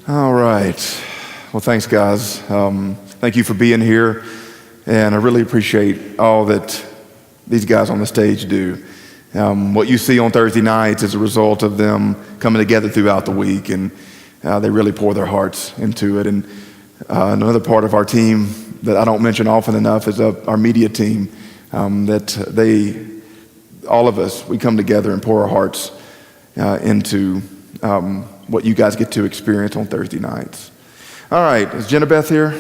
All right. Well, thanks, guys. Thank you for being here, and I really appreciate all that these guys on the stage do. What you see on Thursday nights is a result of them coming together throughout the week, and they really pour their hearts into it. And another part of our team that I don't mention often enough is our media team, all of us, we come together and pour our hearts into what you guys get to experience on Thursday nights. All right, is Jenna Beth here?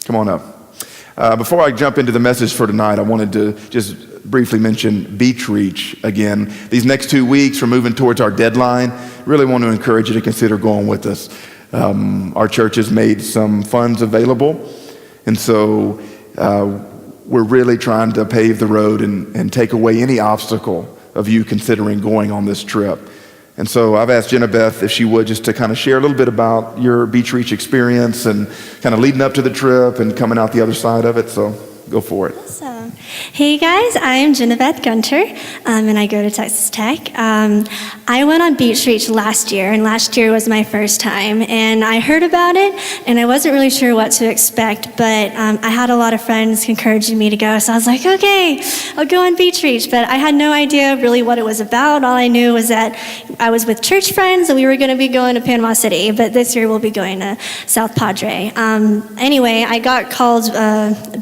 Come on up. Before I jump into the message for tonight, I wanted to just briefly mention Beach Reach again. These next 2 weeks, we're moving towards our deadline. Really want to encourage you to consider going with us. Our church has made some funds available, and so we're really trying to pave the road and take away any obstacle of you considering going on this trip. And so I've asked Jenna Beth if she would just to kind of share a little bit about your Beach Reach experience and kind of leading up to the trip and coming out the other side of it. So go for it. Awesome. Hey guys, I am Jenna Beth Gunter, and I go to Texas Tech. I went on Beach Reach last year, and last year was my first time, and I heard about it, and I wasn't really sure what to expect, but I had a lot of friends encouraging me to go, so I was like, okay, I'll go on Beach Reach, but I had no idea really what it was about. All I knew was that I was with church friends, and we were going to be going to Panama City, but this year we'll be going to South Padre. Anyway, I got called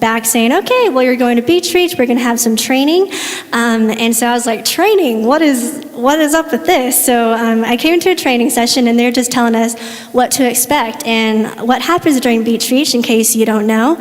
back saying, okay, well, you're going to Beach Reach, we're going to have some training, and so I was like, training? What is up with this? So I came to a training session, and they're just telling us what to expect and what happens during Beach Reach. In case you don't know,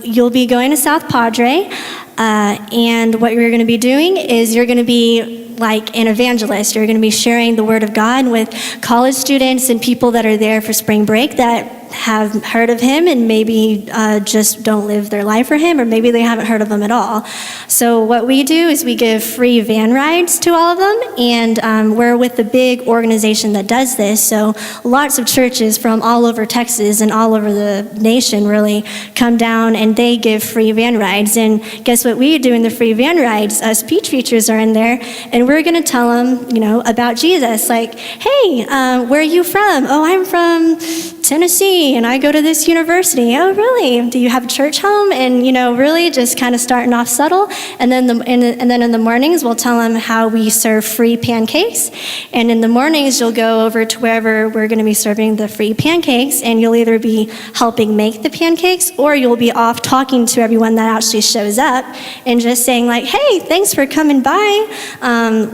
you'll be going to South Padre, and what you're going to be doing is you're going to be like an evangelist. You're going to be sharing the Word of God with college students and people that are there for spring break that have heard of Him and maybe just don't live their life for Him, or maybe they haven't heard of Him at all. So what we do is we give free van rides to all of them, and we're with the big organization that does this. So lots of churches from all over Texas and all over the nation really come down, and they give free van rides. And guess what we do in the free van rides? Us Beach Reachers are in there, and we're going to tell them, about Jesus. Like, hey, where are you from? Oh, I'm from Tennessee, and I go to this university. Oh, really? Do you have a church home? And really just kind of starting off subtle. And then in the mornings, we'll tell them how we serve free pancakes. And in the mornings, you'll go over to wherever we're going to be serving the free pancakes, and you'll either be helping make the pancakes, or you'll be off talking to everyone that actually shows up and just saying like, hey, thanks for coming by.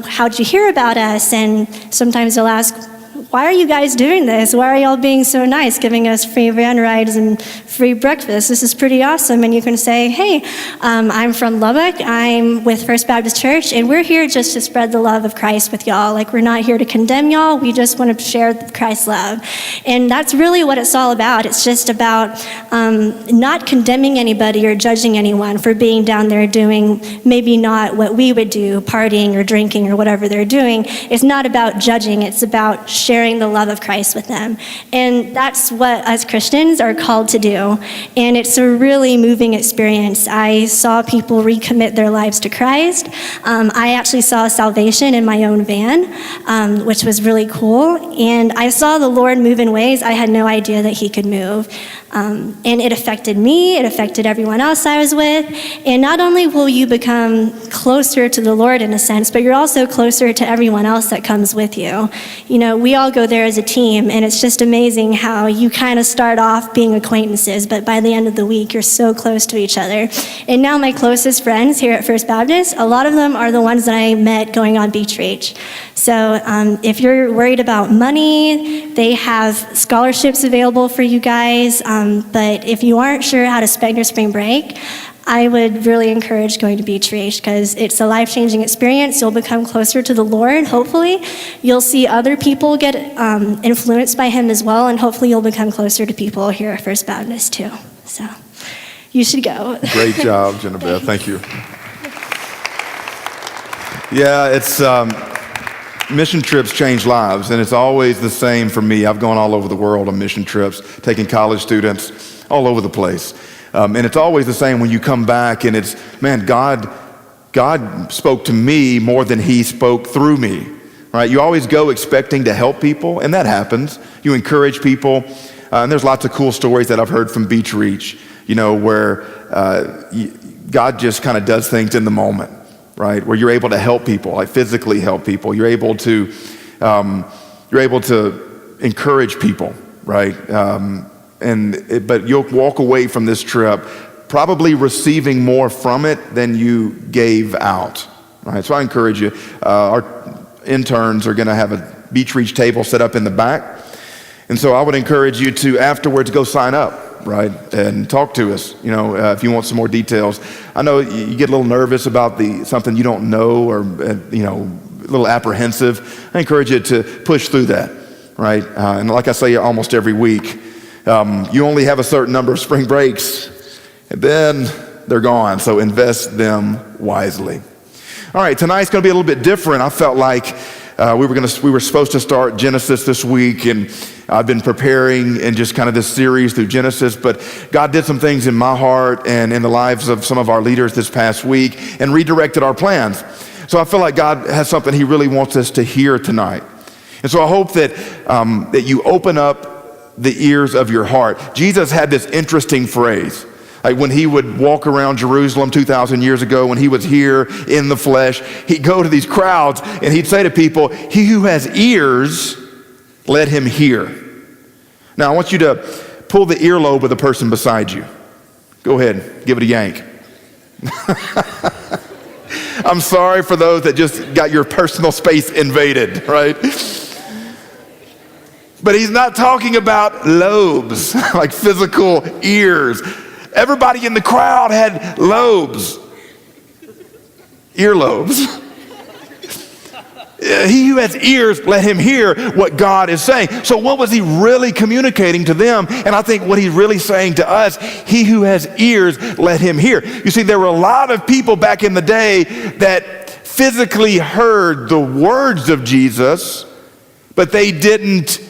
How'd you hear about us? And sometimes they'll ask, why are you guys doing this? Why are y'all being so nice, giving us free van rides and free breakfast? This is pretty awesome. And you can say, hey, I'm from Lubbock. I'm with First Baptist Church, and we're here just to spread the love of Christ with y'all. Like, we're not here to condemn y'all. We just want to share Christ's love. And that's really what it's all about. It's just about not condemning anybody or judging anyone for being down there doing maybe not what we would do, partying or drinking or whatever they're doing. It's not about judging. It's about sharing the love of Christ with them. And that's what us Christians are called to do. And it's a really moving experience. I saw people recommit their lives to Christ. I actually saw salvation in my own van, which was really cool. And I saw the Lord move in ways I had no idea that He could move. And it affected me, it affected everyone else I was with. And not only will you become closer to the Lord in a sense, but you're also closer to everyone else that comes with you. We all go there as a team, and it's just amazing how you kind of start off being acquaintances, but by the end of the week, you're so close to each other. And now my closest friends here at First Baptist, a lot of them are the ones that I met going on Beach Reach. So if you're worried about money, they have scholarships available for you guys. But if you aren't sure how to spend your spring break, I would really encourage going to Beach Reach because it's a life-changing experience. You'll become closer to the Lord, hopefully. You'll see other people get influenced by Him as well, and hopefully you'll become closer to people here at First Baptist too. So you should go. Great job, Jenna Beth. Thank you. Yeah, it's mission trips change lives, and it's always the same for me. I've gone all over the world on mission trips, taking college students all over the place. And it's always the same when you come back, and it's, man, God spoke to me more than He spoke through me. right? You always go expecting to help people, and that happens. You encourage people, and there's lots of cool stories that I've heard from Beach Reach, where God just kind of does things in the moment, right? Where you're able to help people, like physically help people. You're able to encourage people, right? But you'll walk away from this trip probably receiving more from it than you gave out, right? So I encourage you. Our interns are going to have a Beach Reach table set up in the back. And so I would encourage you to afterwards go sign up, right? And talk to us, if you want some more details. I know you get a little nervous about something you don't know or, a little apprehensive. I encourage you to push through that, right? And like I say almost every week, you only have a certain number of spring breaks, and then they're gone. So invest them wisely. All right, tonight's going to be a little bit different. I felt like we were supposed to start Genesis this week, and I've been preparing in just kind of this series through Genesis, but God did some things in my heart and in the lives of some of our leaders this past week and redirected our plans. So I feel like God has something he really wants us to hear tonight. And so I hope that you open up the ears of your heart. Jesus had this interesting phrase. Like when he would walk around Jerusalem 2,000 years ago, when he was here in the flesh, he'd go to these crowds and he'd say to people, "He who has ears, let him hear." Now I want you to pull the earlobe of the person beside you. Go ahead, give it a yank. I'm sorry for those that just got your personal space invaded, right? But he's not talking about lobes, like physical ears. Everybody in the crowd had lobes, earlobes. He who has ears, let him hear what God is saying. So what was he really communicating to them? And I think what he's really saying to us, he who has ears, let him hear. You see, there were a lot of people back in the day that physically heard the words of Jesus, but they didn't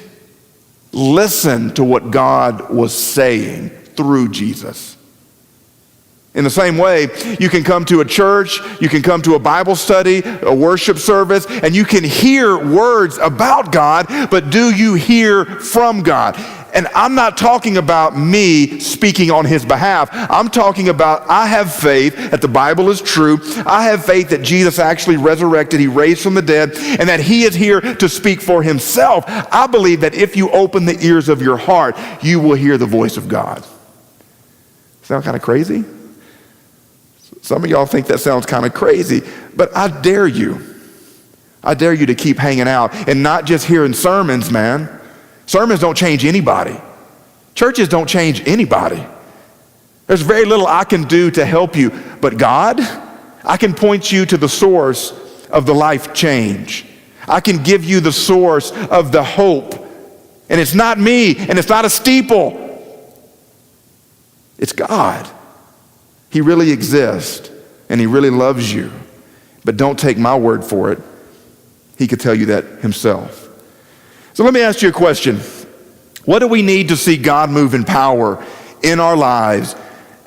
listen to what God was saying through Jesus. In the same way, you can come to a church, you can come to a Bible study, a worship service, and you can hear words about God, but do you hear from God? And I'm not talking about me speaking on his behalf. I'm talking about I have faith that the Bible is true. I have faith that Jesus actually resurrected, he raised from the dead, and that he is here to speak for himself. I believe that if you open the ears of your heart, you will hear the voice of God. Sound kind of crazy? Some of y'all think that sounds kind of crazy, but I dare you to keep hanging out and not just hearing sermons, man. Sermons don't change anybody. Churches don't change anybody. There's very little I can do to help you, but God, I can point you to the source of the life change. I can give you the source of the hope. And it's not me, and it's not a steeple. It's God. He really exists, and he really loves you. But don't take my word for it. He could tell you that himself. So let me ask you a question. What do we need to see God move in power in our lives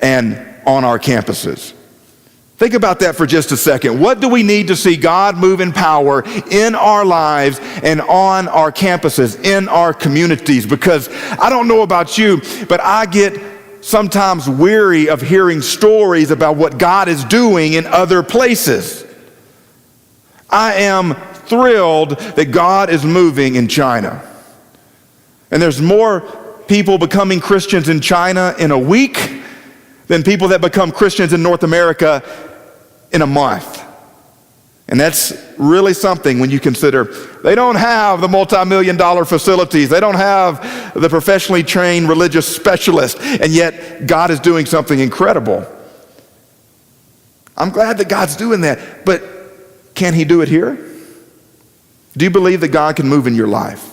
and on our campuses? Think about that for just a second. What do we need to see God move in power in our lives and on our campuses, in our communities? Because I don't know about you, but I get sometimes weary of hearing stories about what God is doing in other places. I am thrilled that God is moving in China. And there's more people becoming Christians in China in a week than people that become Christians in North America in a month. And that's really something when you consider they don't have the multi-million-dollar facilities. They don't have the professionally trained religious specialists. And yet God is doing something incredible. I'm glad that God's doing that. But can he do it here? Do you believe that God can move in your life?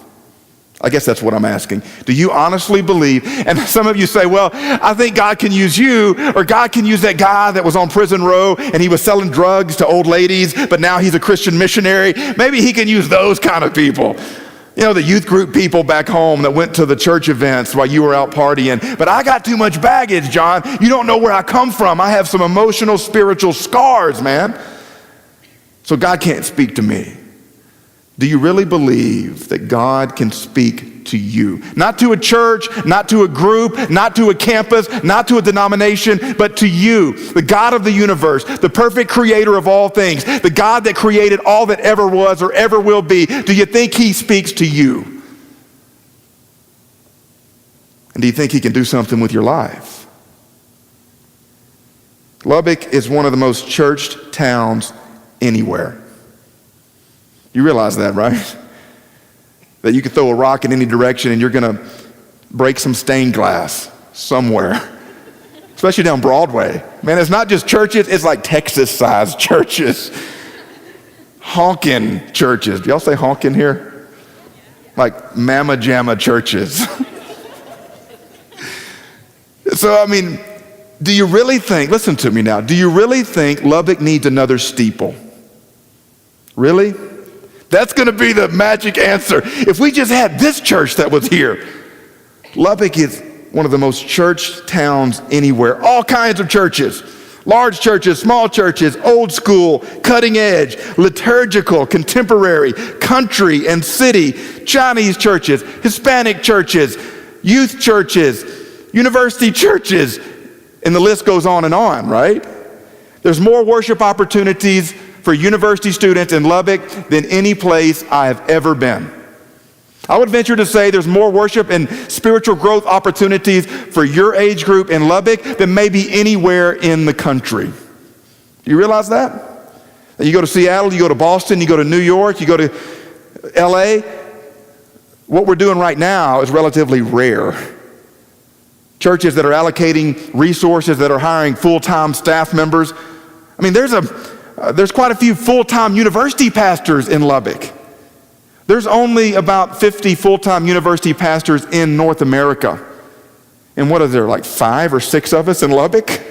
I guess that's what I'm asking. Do you honestly believe? And some of you say, well, I think God can use you, or God can use that guy that was on Prison Row and he was selling drugs to old ladies, but now he's a Christian missionary. Maybe he can use those kind of people. You know, the youth group people back home that went to the church events while you were out partying. But I got too much baggage, John. You don't know where I come from. I have some emotional, spiritual scars, man. So God can't speak to me. Do you really believe that God can speak to you? Not to a church, not to a group, not to a campus, not to a denomination, but to you, the God of the universe, the perfect creator of all things, the God that created all that ever was or ever will be. Do you think he speaks to you? And do you think he can do something with your life? Lubbock is one of the most churched towns anywhere. You realize that, right? That you could throw a rock in any direction and you're going to break some stained glass somewhere, especially down Broadway. Man, it's not just churches, it's like Texas-sized churches. Honkin' churches. Do y'all say honkin' here? Like mamma jamma churches. So, I mean, do you really think, listen to me now, do you really think Lubbock needs another steeple? Really? That's going to be the magic answer. If we just had this church that was here. Lubbock is one of the most churched towns anywhere. All kinds of churches. Large churches, small churches, old school, cutting edge, liturgical, contemporary, country and city, Chinese churches, Hispanic churches, youth churches, university churches, and the list goes on, right? There's more worship opportunities for university students in Lubbock than any place I have ever been. I would venture to say there's more worship and spiritual growth opportunities for your age group in Lubbock than maybe anywhere in the country. Do you realize that? You go to Seattle, you go to Boston, you go to New York, you go to LA. What we're doing right now is relatively rare. Churches that are allocating resources, that are hiring full-time staff members. I mean, there's quite a few full-time university pastors in Lubbock. There's only about 50 full-time university pastors in North America. And what is there, like 5 or 6 of us in Lubbock?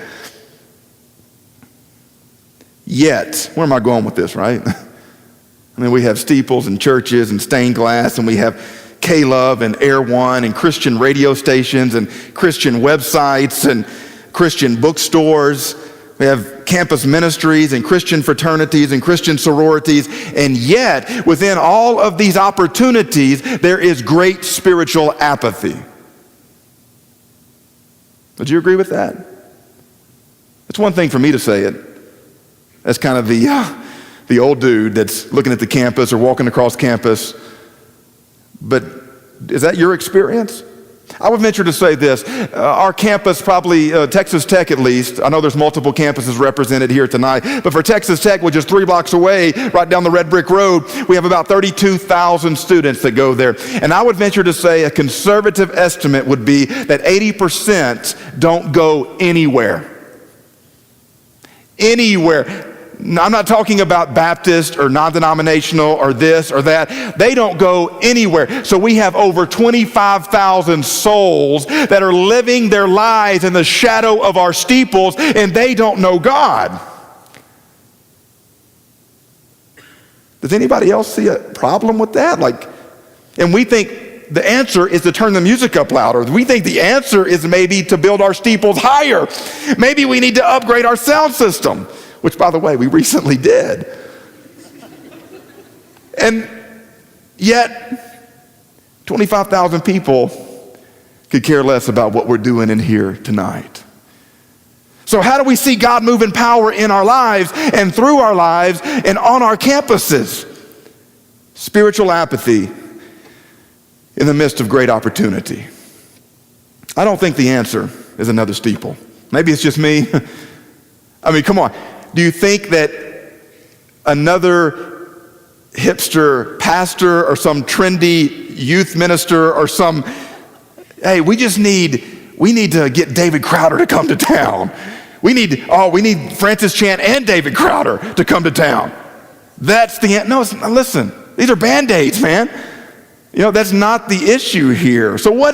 Yet, where am I going with this, right? I mean, we have steeples and churches and stained glass, and we have K-Love and Air One and Christian radio stations and Christian websites and Christian bookstores. We have campus ministries and Christian fraternities and Christian sororities. And yet, within all of these opportunities, there is great spiritual apathy. Would you agree with that? It's one thing for me to say it. That's kind of the old dude that's looking at the campus or walking across campus. But is that your experience? I would venture to say this. Our campus, probably Texas Tech at least, I know there's multiple campuses represented here tonight, but for Texas Tech, which is 3 blocks away, right down the red brick road, we have about 32,000 students that go there. And I would venture to say a conservative estimate would be that 80% don't go anywhere. Anywhere. I'm not talking about Baptist or non-denominational or this or that. They don't go anywhere. So we have over 25,000 souls that are living their lives in the shadow of our steeples, and they don't know God. Does anybody else see a problem with that? And we think the answer is to turn the music up louder. We think the answer is maybe to build our steeples higher. Maybe we need to upgrade our sound system. Which, by the way, we recently did. And yet, 25,000 people could care less about what we're doing in here tonight. So how do we see God move in power in our lives and through our lives and on our campuses? Spiritual apathy in the midst of great opportunity. I don't think the answer is another steeple. Maybe it's just me. I mean, come on. Do you think that another hipster pastor or some trendy youth minister or hey, we need to get David Crowder to come to town. We need Francis Chan and David Crowder to come to town. That's the, no, listen, these are Band-Aids, man. That's not the issue here. So what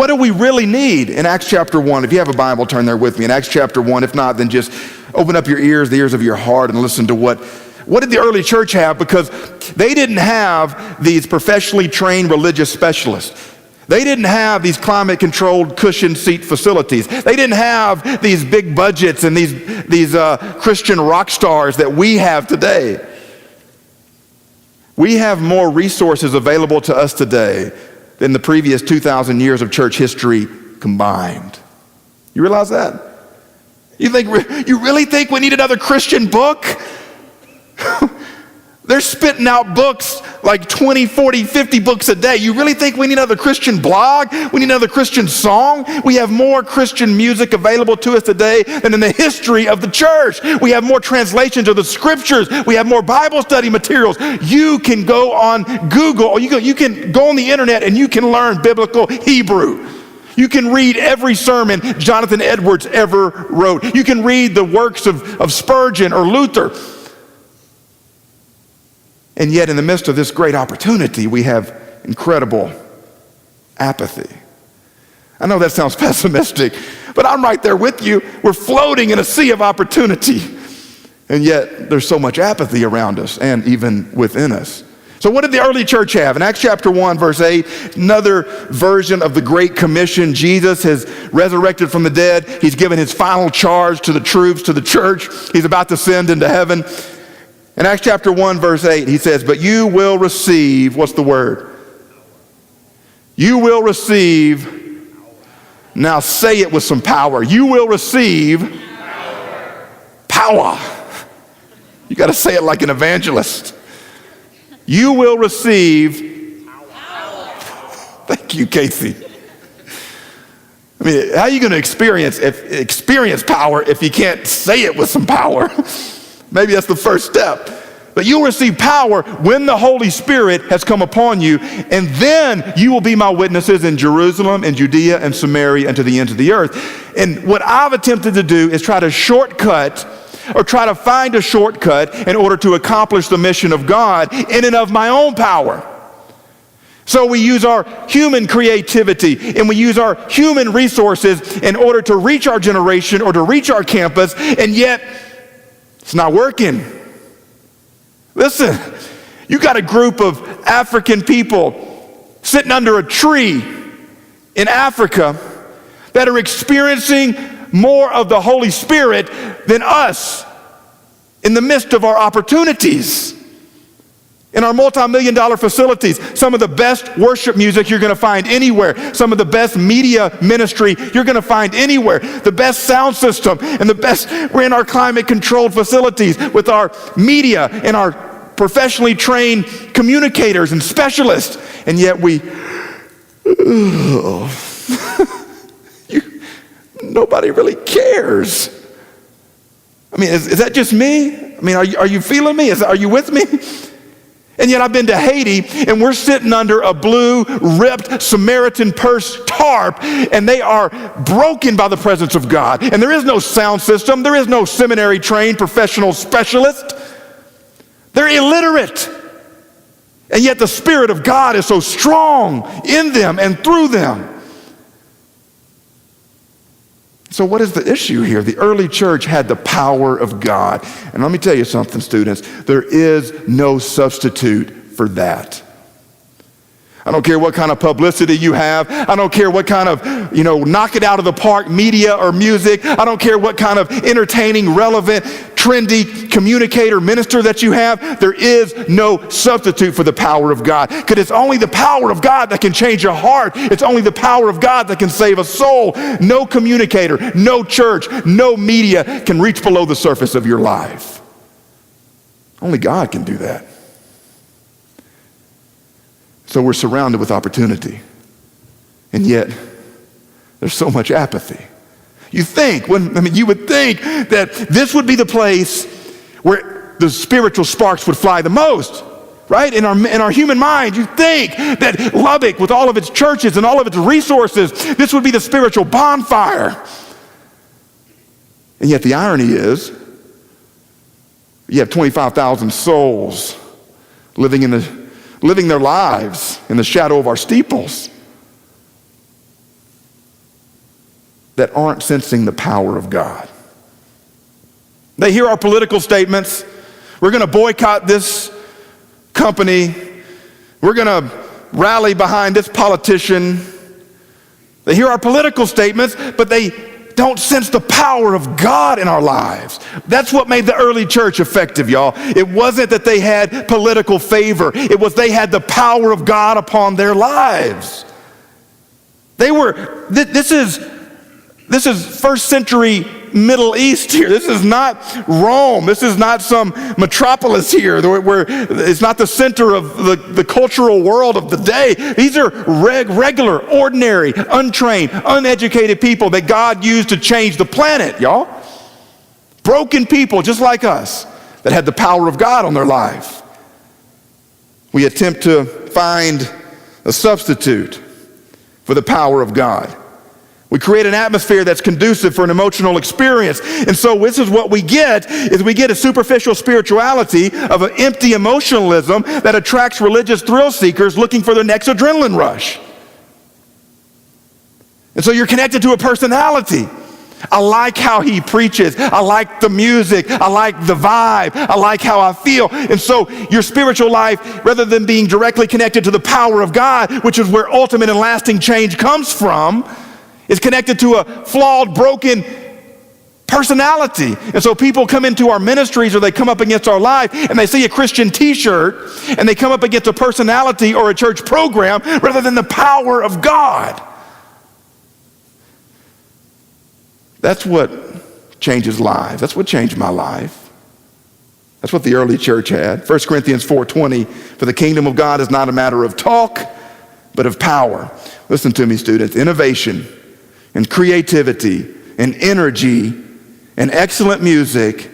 do we really need in Acts chapter 1? If you have a Bible, turn there with me. In Acts chapter 1, if not, then just open up your ears, the ears of your heart, and listen to what did the early church have? Because they didn't have these professionally trained religious specialists. They didn't have these climate-controlled cushion seat facilities. They didn't have these big budgets and these Christian rock stars that we have today. We have more resources available to us today than the previous 2,000 years of church history combined. You realize that? You really think we need another Christian book? They're spitting out books like 20, 40, 50 books a day. You really think we need another Christian blog? We need another Christian song? We have more Christian music available to us today than in the history of the church. We have more translations of the scriptures. We have more Bible study materials. You can go on Google, or you can go on the internet and you can learn biblical Hebrew. You can read every sermon Jonathan Edwards ever wrote. You can read the works of Spurgeon or Luther. And yet in the midst of this great opportunity, we have incredible apathy. I know that sounds pessimistic, but I'm right there with you. We're floating in a sea of opportunity. And yet there's so much apathy around us and even within us. So what did the early church have? In Acts chapter 1, verse 8, another version of the Great Commission. Jesus has resurrected from the dead. He's given his final charge to the troops, to the church. He's about to ascend into heaven. In Acts chapter 1, verse 8, he says, but you will receive, what's the word? You will receive, now say it with some power. You will receive power. You got to say it like an evangelist. You will receive power. Thank you, Casey. I mean, how are you going to experience power if you can't say it with some power? Maybe that's the first step. But you'll receive power when the Holy Spirit has come upon you, and then you will be my witnesses in Jerusalem and Judea and Samaria and to the ends of the earth. And what I've attempted to do is try to shortcut or try to find a shortcut in order to accomplish the mission of God in and of my own power. So we use our human creativity and we use our human resources in order to reach our generation or to reach our campus, and yet it's not working. Listen, you got a group of African people sitting under a tree in Africa that are experiencing more of the Holy Spirit than us in the midst of our opportunities. In our multi-million-dollar facilities, some of the best worship music you're going to find anywhere. Some of the best media ministry you're going to find anywhere. The best sound system and the best, we're in our climate-controlled facilities with our media and our professionally trained communicators and specialists. And yet nobody really cares. I mean, is that just me? I mean, are you feeling me? Are you with me? And yet I've been to Haiti, and we're sitting under a blue, ripped Samaritan purse tarp, and they are broken by the presence of God. And there is no sound system. There is no seminary-trained professional specialist. They're illiterate. And yet the Spirit of God is so strong in them and through them. So what is the issue here? The early church had the power of God. And let me tell you something, students. There is no substitute for that. I don't care what kind of publicity you have. I don't care what kind of, knock it out of the park media or music. I don't care what kind of entertaining, relevant, trendy communicator, minister that you have. There is no substitute for the power of God. Because it's only the power of God that can change a heart. It's only the power of God that can save a soul. No communicator, no church, no media can reach below the surface of your life. Only God can do that. So we're surrounded with opportunity, and yet there's so much apathy. You would think that this would be the place where the spiritual sparks would fly the most, right? In our human mind, you think that Lubbock, with all of its churches and all of its resources, this would be the spiritual bonfire. And yet the irony is, you have 25,000 souls living their lives in the shadow of our steeples that aren't sensing the power of God. They hear our political statements. We're going to boycott this company. We're going to rally behind this politician. They hear our political statements, but they don't sense the power of God in our lives. That's what made the early church effective, y'all. It wasn't that they had political favor. It was they had the power of God upon their lives. This is first century Middle East here. This is not Rome. This is not some metropolis here where it's not the center of the cultural world of the day. These are regular, ordinary, untrained, uneducated people that God used to change the planet, y'all. Broken people just like us that had the power of God on their life. We attempt to find a substitute for the power of God. We create an atmosphere that's conducive for an emotional experience. And so this is what we get, is we get a superficial spirituality of an empty emotionalism that attracts religious thrill seekers looking for their next adrenaline rush. And so you're connected to a personality. I like how he preaches. I like the music. I like the vibe. I like how I feel. And so your spiritual life, rather than being directly connected to the power of God, which is where ultimate and lasting change comes from, is connected to a flawed, broken personality. And so people come into our ministries or they come up against our life and they see a Christian t-shirt and they come up against a personality or a church program rather than the power of God. That's what changes lives. That's what changed my life. That's what the early church had. 1 Corinthians 4:20, for the kingdom of God is not a matter of talk, but of power. Listen to me, students. Innovation and creativity and energy and excellent music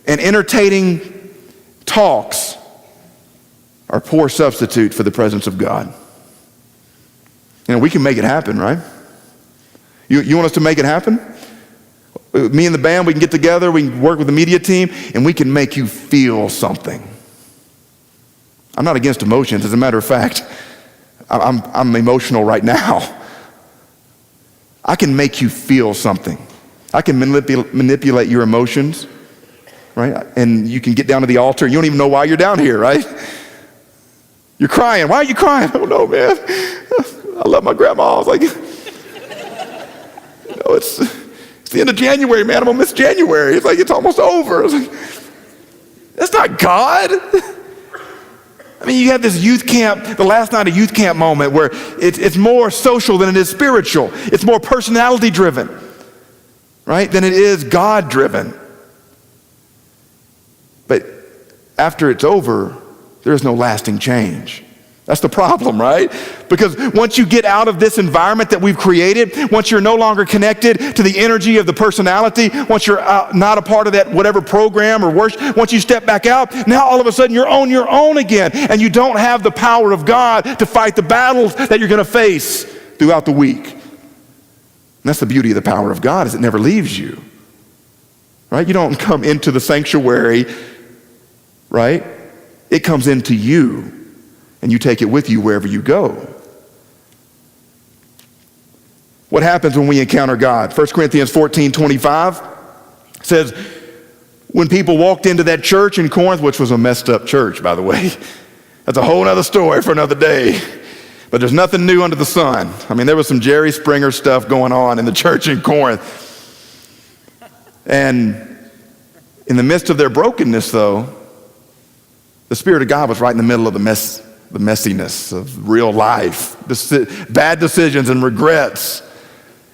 and entertaining talks are poor substitute for the presence of God. We can make it happen, right? You want us to make it happen? Me and the band, we can get together, we can work with the media team, and we can make you feel something. I'm not against emotions. As a matter of fact, I'm emotional right now. I can make you feel something. I can manipulate your emotions, right? And you can get down to the altar. You don't even know why you're down here, right? You're crying. Why are you crying? I don't know, man. I love my grandma. I was like, it's the end of January, man. I'm gonna miss January. It's like, it's almost over. I was like, that's not God. I mean, you have this youth camp, the last night of youth camp moment where it's more social than it is spiritual. It's more personality driven, right, than it is God driven. But after it's over, there's no lasting change. That's the problem, right? Because once you get out of this environment that we've created, once you're no longer connected to the energy of the personality, once you're not a part of that whatever program or worship, once you step back out, now all of a sudden you're on your own again, and you don't have the power of God to fight the battles that you're going to face throughout the week. And that's the beauty of the power of God, is it never leaves you, right? You don't come into the sanctuary, right? It comes into you. And you take it with you wherever you go. What happens when we encounter God? 1 Corinthians 14:25 says, when people walked into that church in Corinth, which was a messed up church, by the way. That's a whole other story for another day. But there's nothing new under the sun. I mean, there was some Jerry Springer stuff going on in the church in Corinth. And in the midst of their brokenness, though, the Spirit of God was right in the middle of the messiness of real life, bad decisions and regrets.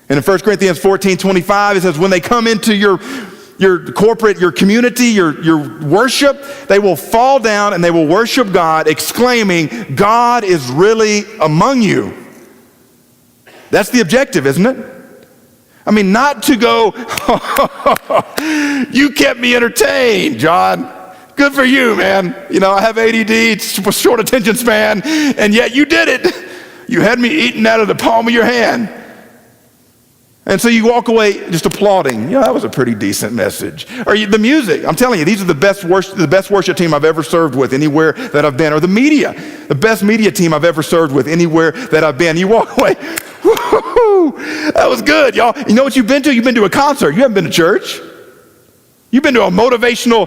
And in 1 Corinthians 14:25, it says, when they come into your corporate, your community, your worship, they will fall down and they will worship God, exclaiming, God is really among you. That's the objective, isn't it? I mean, not to go, you kept me entertained, John. Good for you, man. I have ADD, short attention span, and yet you did it. You had me eating out of the palm of your hand. And so you walk away just applauding. That was a pretty decent message. Or the music. I'm telling you, these are the best worship team I've ever served with anywhere that I've been. Or the media. The best media team I've ever served with anywhere that I've been. You walk away, woo-hoo, that was good, y'all. You know what you've been to? You've been to a concert. You haven't been to church. You've been to a motivational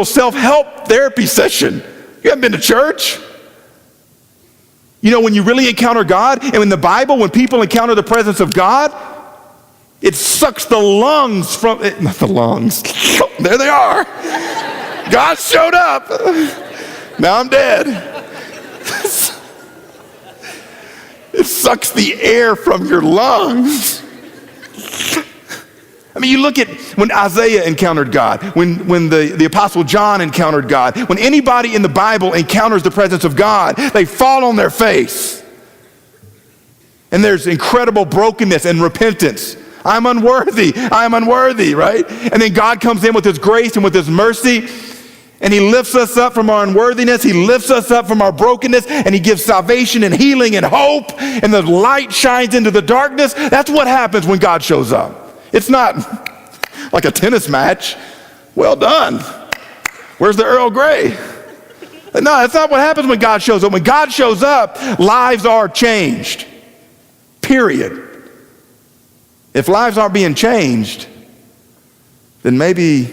self-help therapy session. You haven't been to church. When you really encounter God, and in the Bible, when people encounter the presence of God, It sucks the lungs from it, not the lungs. There they are. God showed up. Now I'm dead. It sucks the air from your lungs. I mean, you look at when Isaiah encountered God, when the Apostle John encountered God, when anybody in the Bible encounters the presence of God, they fall on their face. And there's incredible brokenness and repentance. I'm unworthy, right? And then God comes in with his grace and with his mercy, and he lifts us up from our unworthiness. He lifts us up from our brokenness, and he gives salvation and healing and hope, and the light shines into the darkness. That's what happens when God shows up. It's not like a tennis match. Well done. Where's the Earl Grey? No, that's not what happens when God shows up. When God shows up, lives are changed. Period. If lives aren't being changed, then maybe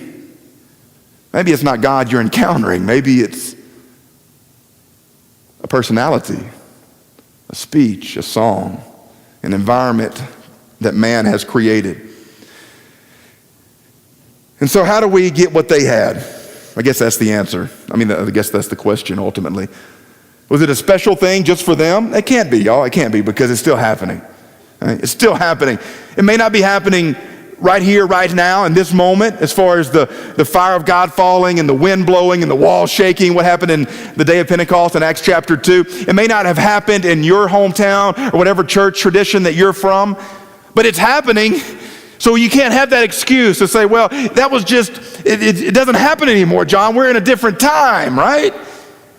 it's not God you're encountering. Maybe it's a personality, a speech, a song, an environment that man has created. And so how do we get what they had? I guess that's the answer. I guess that's the question ultimately. Was it a special thing just for them? It can't be, y'all. It can't be, because it's still happening. Right? It's still happening. It may not be happening right here, right now, in this moment, as far as the fire of God falling and the wind blowing and the wall shaking, what happened in the day of Pentecost in Acts chapter 2. It may not have happened in your hometown or whatever church tradition that you're from, but it's happening. So you can't have that excuse to say, well, that was just, it doesn't happen anymore, John. We're in a different time, right?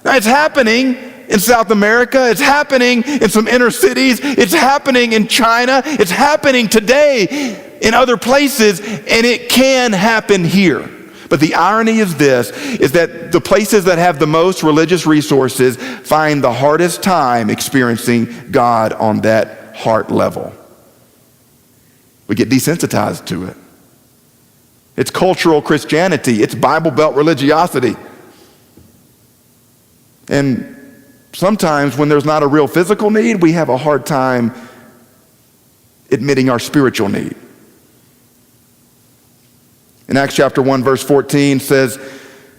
It's happening in South America. It's happening in some inner cities. It's happening in China. It's happening today in other places, and it can happen here. But the irony is this, is that the places that have the most religious resources find the hardest time experiencing God on that heart level. We get desensitized to it. It's cultural Christianity. It's Bible Belt religiosity. And sometimes when there's not a real physical need, we have a hard time admitting our spiritual need. In Acts chapter 1, verse 14 says,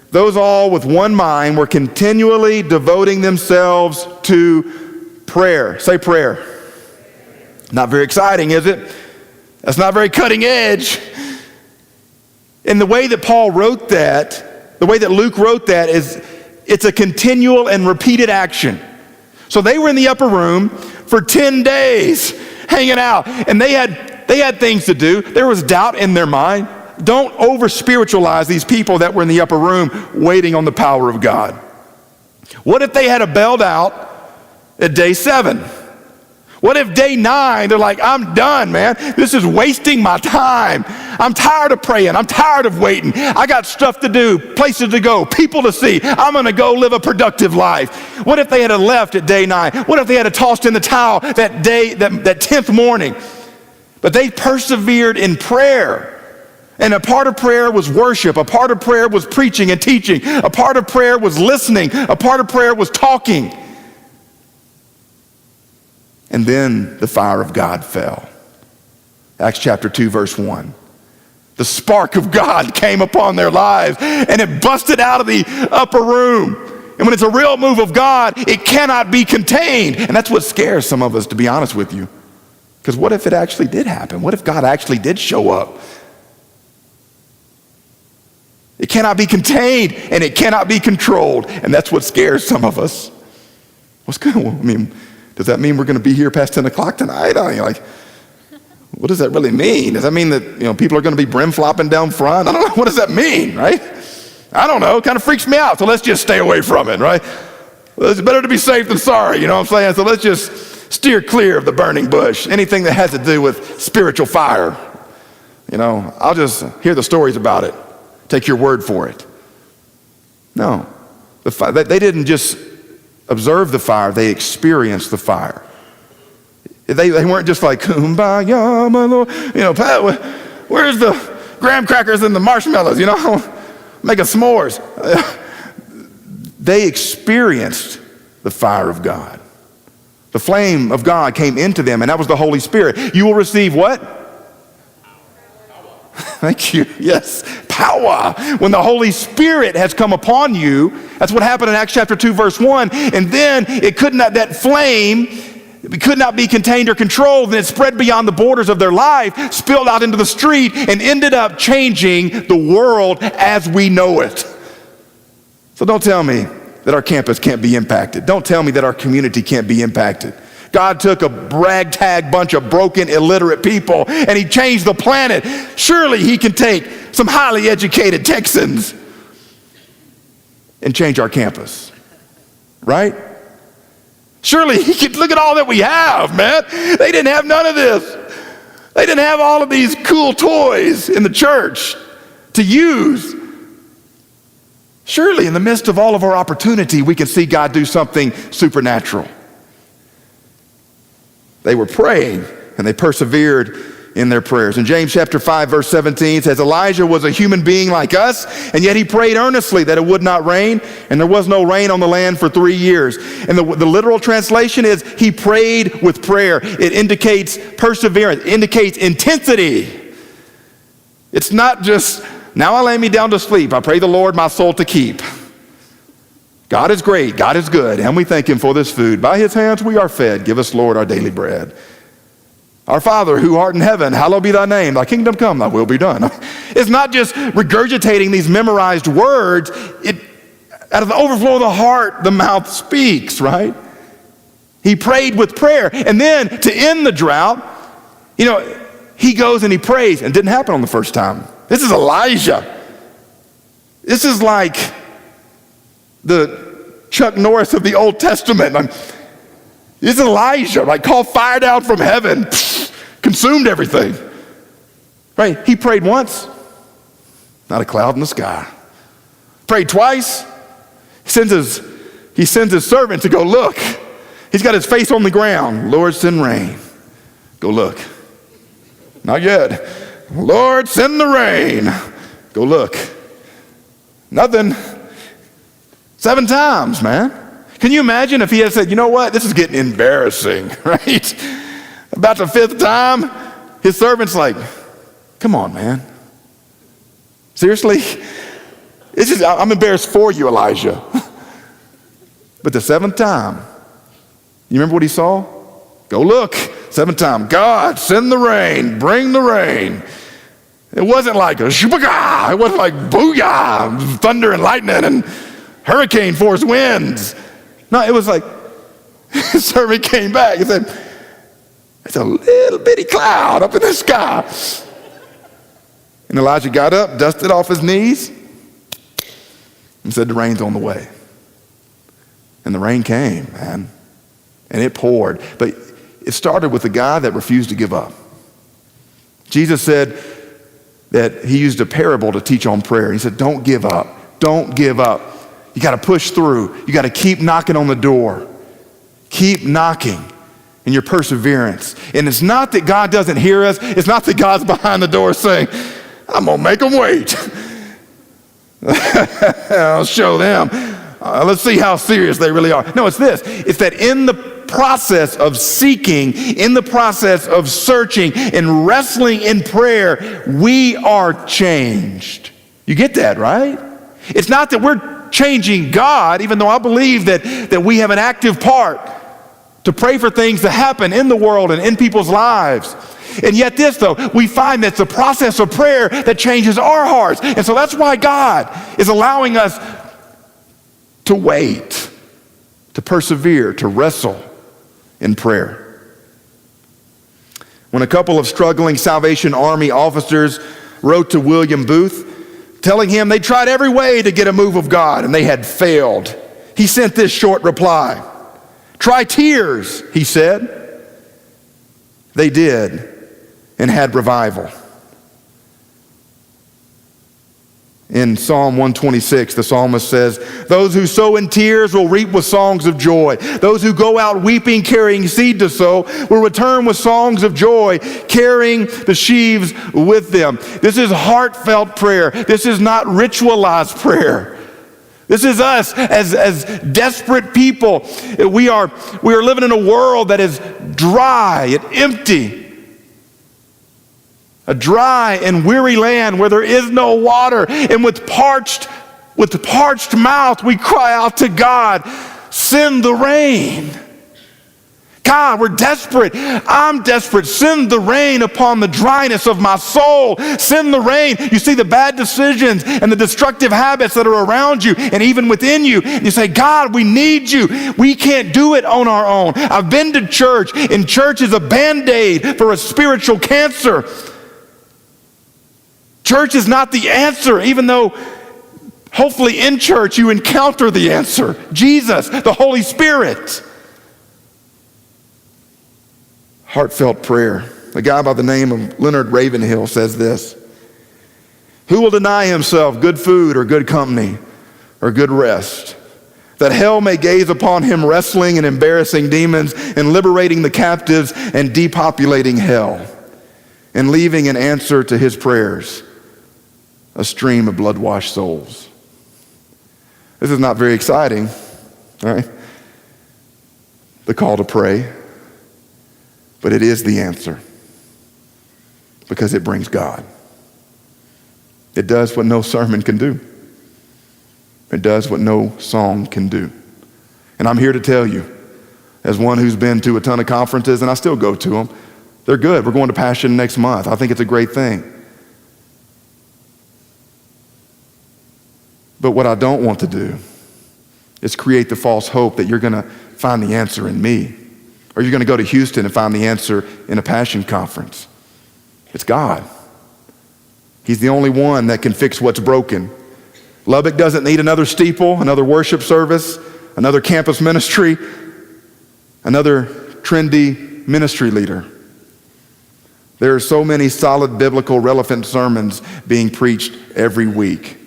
those all with one mind were continually devoting themselves to prayer. Say prayer. Not very exciting, is it? That's not very cutting edge. And the way that Paul wrote that, the way that Luke wrote that is, it's a continual and repeated action. So they were in the upper room for 10 days hanging out, and they had things to do. There was doubt in their mind. Don't over-spiritualize these people that were in the upper room waiting on the power of God. What if they had bailed out at day 7? What if day 9, they're like, I'm done, man. This is wasting my time. I'm tired of praying. I'm tired of waiting. I got stuff to do, places to go, people to see. I'm going to go live a productive life. What if they had left at day 9? What if they had tossed in the towel that day, that 10th morning? But they persevered in prayer. And a part of prayer was worship. A part of prayer was preaching and teaching. A part of prayer was listening. A part of prayer was talking. And then the fire of God fell. Acts chapter 2, verse 1. The spark of God came upon their lives, and it busted out of the upper room. And when it's a real move of God, it cannot be contained. And that's what scares some of us, to be honest with you. Because what if it actually did happen? What if God actually did show up? It cannot be contained, and it cannot be controlled. And that's what scares some of us. What's going on? I mean, does that mean we're going to be here past 10 o'clock tonight? What does that really mean? Does that mean that people are going to be brim flopping down front? I don't know. What does that mean, right? I don't know. It kind of freaks me out. So let's just stay away from it, right? Well, it's better to be safe than sorry, you know what I'm saying? So let's just steer clear of the burning bush. Anything that has to do with spiritual fire. I'll just hear the stories about it. Take your word for it. No. They didn't just observe the fire, they experienced the fire. They weren't just like, kumbaya, my Lord. Pat, where's the graham crackers and the marshmallows? Making s'mores. They experienced the fire of God. The flame of God came into them, and that was the Holy Spirit. You will receive what? Thank you. Yes, power. When the Holy Spirit has come upon you, that's what happened in Acts chapter 2, verse 1. And then that flame, it could not be contained or controlled, and it spread beyond the borders of their life, spilled out into the street, and ended up changing the world as we know it. So don't tell me that our campus can't be impacted. Don't tell me that our community can't be impacted. God took a ragtag bunch of broken, illiterate people, and he changed the planet. Surely he can take some highly educated Texans and change our campus, right? Surely he could. Look at all that we have, man. They didn't have none of this. They didn't have all of these cool toys in the church to use. Surely in the midst of all of our opportunity, we can see God do something supernatural. They were praying, and they persevered in their prayers. In James chapter 5, verse 17 says, Elijah was a human being like us, and yet he prayed earnestly that it would not rain, and there was no rain on the land for 3 years. And the literal translation is, he prayed with prayer. It indicates perseverance, it indicates intensity. It's not just, now I lay me down to sleep, I pray the Lord my soul to keep. God is great, God is good, and we thank him for this food. By his hands we are fed. Give us, Lord, our daily bread. Our Father, who art in heaven, hallowed be thy name. Thy kingdom come, thy will be done. It's not just regurgitating these memorized words. Out of the overflow of the heart, the mouth speaks, right? He prayed with prayer. And then to end the drought, he goes and he prays, and it didn't happen on the first time. This is Elijah. This is like the Chuck Norris of the Old Testament. This is Elijah, called fire down from heaven, consumed everything. Right? He prayed once, not a cloud in the sky. Prayed twice. He sends his servant to go look. He's got his face on the ground. Lord, send rain. Go look. Not yet. Lord, send the rain. Go look. Nothing. 7 times, man. Can you imagine if he had said, you know what, this is getting embarrassing, right? About the 5th time, his servant's like, come on, man. Seriously? I'm embarrassed for you, Elijah. But the 7th time, you remember what he saw? Go look. 7th time, God, send the rain, bring the rain. It wasn't like a shubaka. It wasn't like booyah, thunder and lightning and hurricane force winds. No, it was like, his servant came back and said, it's a little bitty cloud up in the sky. And Elijah got up, dusted off his knees, and said, the rain's on the way. And the rain came, man. And it poured. But it started with a guy that refused to give up. Jesus said that he used a parable to teach on prayer. He said, don't give up. Don't give up. You got to push through. You got to keep knocking on the door. Keep knocking in your perseverance. And it's not that God doesn't hear us. It's not that God's behind the door saying, I'm going to make them wait. I'll show them. Let's see how serious they really are. No, it's this. It's that in the process of seeking, in the process of searching and wrestling in prayer, we are changed. You get that, right? It's not that we're changing God, even though I believe that we have an active part to pray for things to happen in the world and in people's lives. And yet this, though, we find that it's the process of prayer that changes our hearts. And so that's why God is allowing us to wait, to persevere, to wrestle in prayer. When a couple of struggling Salvation Army officers wrote to William Booth, telling him they tried every way to get a move of God and they had failed, he sent this short reply. Try tears, he said. They did and had revival. In Psalm 126, the psalmist says, those who sow in tears will reap with songs of joy. Those who go out weeping, carrying seed to sow, will return with songs of joy, carrying the sheaves with them. This is heartfelt prayer. This is not ritualized prayer. This is us as desperate people. We are living in a world that is dry and empty. A dry and weary land where there is no water. And with parched mouth, we cry out to God, send the rain. God, we're desperate. I'm desperate. Send the rain upon the dryness of my soul. Send the rain. You see the bad decisions and the destructive habits that are around you and even within you. And you say, God, we need you. We can't do it on our own. I've been to church, and church is a Band-Aid for a spiritual cancer. Church is not the answer, even though hopefully in church you encounter the answer. Jesus, the Holy Spirit. Heartfelt prayer. A guy by the name of Leonard Ravenhill says this: who will deny himself good food or good company or good rest, that hell may gaze upon him wrestling and embarrassing demons and liberating the captives and depopulating hell and leaving in answer to his prayers a stream of blood-washed souls. This is not very exciting, right? The call to pray. But it is the answer, because it brings God. It does what no sermon can do. It does what no song can do. And I'm here to tell you, as one who's been to a ton of conferences, and I still go to them, they're good. We're going to Passion next month. I think it's a great thing. But what I don't want to do is create the false hope that you're going to find the answer in me. Or you're going to go to Houston and find the answer in a Passion conference. It's God. He's the only one that can fix what's broken. Lubbock doesn't need another steeple, another worship service, another campus ministry, another trendy ministry leader. There are so many solid biblical relevant sermons being preached every week.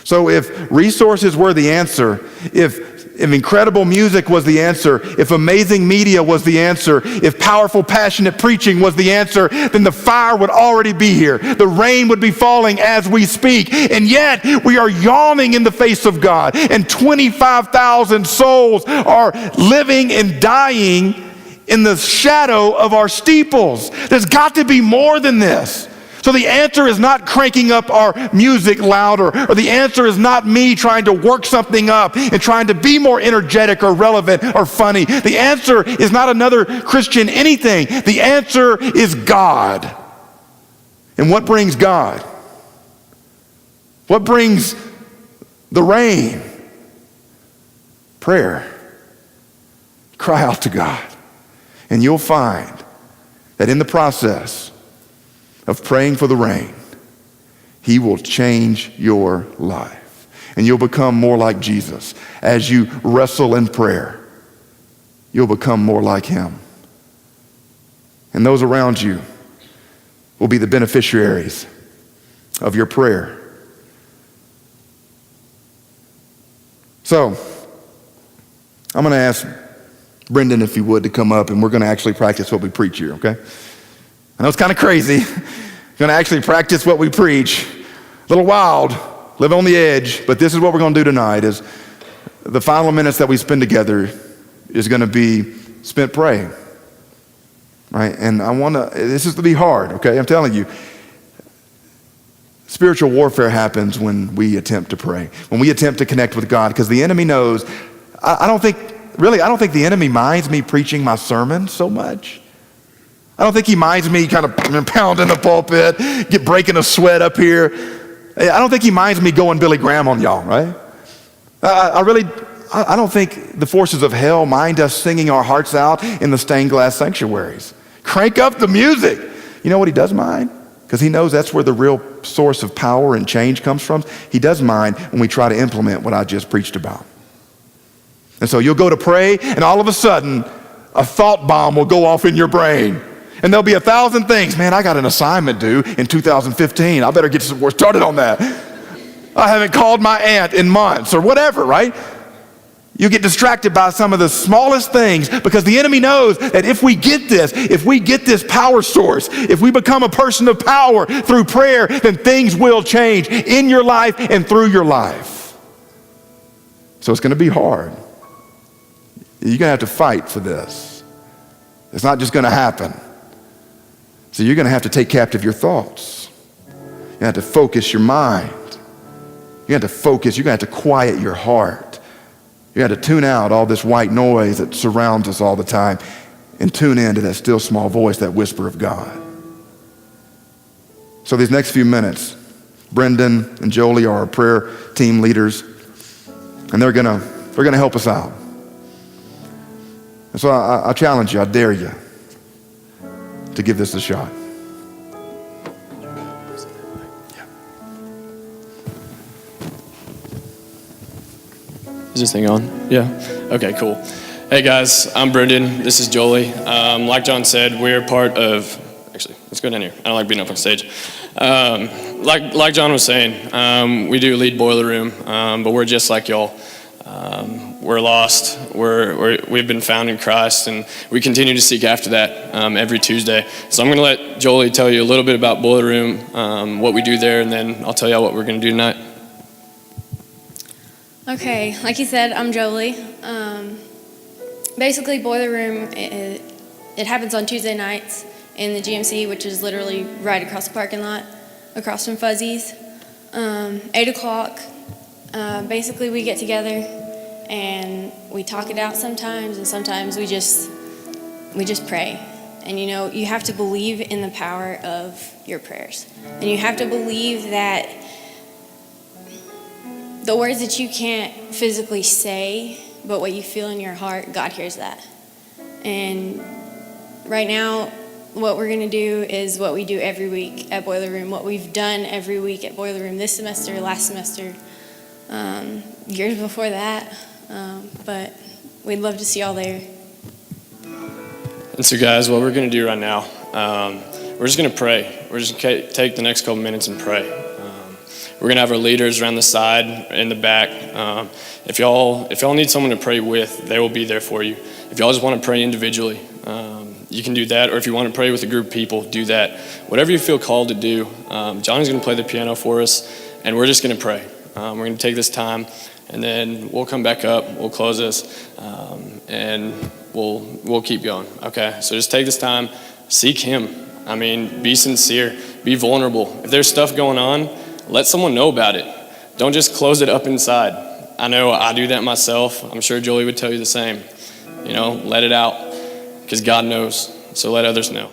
So if resources were the answer, if incredible music was the answer, if amazing media was the answer, if powerful, passionate preaching was the answer, then the fire would already be here. The rain would be falling as we speak. And yet, we are yawning in the face of God. And 25,000 souls are living and dying in the shadow of our steeples. There's got to be more than this. So the answer is not cranking up our music louder, or the answer is not me trying to work something up and trying to be more energetic or relevant or funny. The answer is not another Christian anything. The answer is God. And what brings God? What brings the rain? Prayer. Cry out to God. And you'll find that in the process of praying for the rain, He will change your life. And you'll become more like Jesus. As you wrestle in prayer, you'll become more like Him. And those around you will be the beneficiaries of your prayer. So, I'm going to ask Brendan, if he would, to come up, and we're going to actually practice what we preach here, okay? I know it's kind of crazy. We're going to actually practice what we preach. A little wild, live on the edge, but this is what we're going to do tonight. Is the final minutes that we spend together is going to be spent praying, right? And this is to be hard, okay? I'm telling you. Spiritual warfare happens when we attempt to pray, when we attempt to connect with God, because the enemy knows. I don't think the enemy minds me preaching my sermon so much. I don't think he minds me kind of pounding the pulpit, breaking a sweat up here. I don't think he minds me going Billy Graham on y'all, right? I don't think the forces of hell mind us singing our hearts out in the stained glass sanctuaries. Crank up the music. You know what he does mind? Because he knows that's where the real source of power and change comes from. He does mind when we try to implement what I just preached about. And so you'll go to pray, and all of a sudden, a thought bomb will go off in your brain. And there'll be 1,000 things. Man, I got an assignment due in 2015. I better get started on that. I haven't called my aunt in months, or whatever, right? You get distracted by some of the smallest things, because the enemy knows that if we get this power source, if we become a person of power through prayer, then things will change in your life and through your life. So it's going to be hard. You're going to have to fight for this. It's not just going to happen. So you're going to have to take captive your thoughts. You have to focus your mind. You have to focus. You're going to have to quiet your heart. You have to tune out all this white noise that surrounds us all the time and tune in to that still small voice, that whisper of God. So these next few minutes, Brendan and Jolie are our prayer team leaders, and they're gonna help us out. And so I challenge you, I dare you to give this a shot. Is this thing on? Yeah? Okay, cool. Hey guys, I'm Brendan. This is Jolie. Like John said, we're part of, actually, let's go down here. I don't like being up on stage. Like John was saying, we do lead Boiler Room, but we're just like y'all. We're lost. We've been found in Christ, and we continue to seek after that every Tuesday. So I'm going to let Jolie tell you a little bit about Boiler Room, what we do there, and then I'll tell y'all what we're going to do tonight. Okay, like you said, I'm Jolie. Basically, Boiler Room, it happens on Tuesday nights in the GMC, which is literally right across the parking lot, across from Fuzzy's. 8 o'clock, basically we get together and we talk it out sometimes, and sometimes we just pray. And you have to believe in the power of your prayers. And you have to believe that the words that you can't physically say, but what you feel in your heart, God hears that. And right now, what we're going to do is what we do every week at Boiler Room, what we've done every week at Boiler Room this semester, last semester, years before that. But we'd love to see y'all there. And so guys, what we're going to do right now, we're just going to pray. We're just going to take the next couple minutes and pray. We're going to have our leaders around the side, in the back. If y'all need someone to pray with, they will be there for you. If y'all just want to pray individually, you can do that. Or if you want to pray with a group of people, do that. Whatever you feel called to do. Johnny's going to play the piano for us, and we're just going to pray. We're going to take this time, and then we'll come back up, we'll close this, and we'll keep going. Okay, so just take this time, seek Him. I mean, be sincere, be vulnerable. If there's stuff going on, let someone know about it. Don't just close it up inside. I know I do that myself. I'm sure Jolie would tell you the same. Let it out, because God knows. So let others know.